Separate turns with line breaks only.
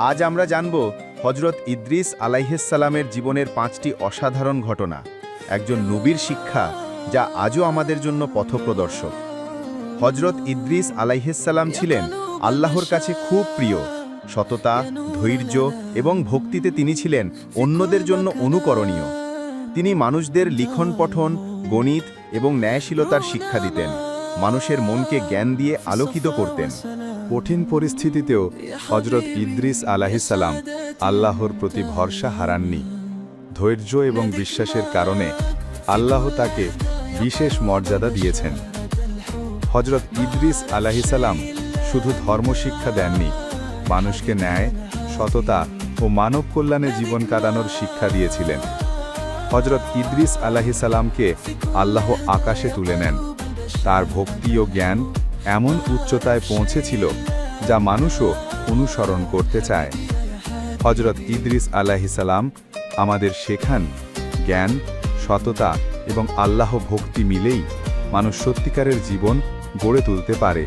আজ আমরা জানব হজরত ইদ্রিস আলাইহিসসালামের জীবনের 5টি অসাধারণ ঘটনা, একজন নবীর শিক্ষা যা আজও আমাদের জন্য পথপ্রদর্শক। হজরত ইদ্রিস আলাইহিসসালাম ছিলেন আল্লাহর কাছে খুব প্রিয়। সততা, ধৈর্য এবং ভক্তিতে তিনি ছিলেন অন্যদের জন্য অনুকরণীয়। তিনি মানুষদের লিখন পঠন, গণিত এবং ন্যায়শীলতার শিক্ষা দিতেন, মানুষের মনকে জ্ঞান দিয়ে আলোকিত করতেন।
কঠিন পরিস্থিতিতেও হজরত ইদ্রিস আলাইহিসসালাম আল্লাহর প্রতি ভরসা হারাননি। ধৈর্য এবং বিশ্বাসের কারণে আল্লাহ তাকে বিশেষ মর্যাদা দিয়েছেন। হজরত ইদ্রিস আলাইহিসসালাম শুধু ধর্মশিক্ষা দেননি, মানুষকে ন্যায়, সততা ও মানব কল্যাণে জীবন কাটানোর শিক্ষা দিয়েছিলেন। হজরত ইদ্রিস আলাইহিসসালামকে আল্লাহ আকাশে তুলে নেন। তার ভক্তি ও জ্ঞান এমন উচ্চতায় পৌঁছেছিল যা মানুষও অনুসরণ করতে চায়। হজরত ইদ্রিস আলাইহিসসালাম আমাদের শেখান, জ্ঞান, সততা এবং আল্লাহ ভক্তি মিলেই মানুষ সত্যিকারের জীবন গড়ে তুলতে পারে।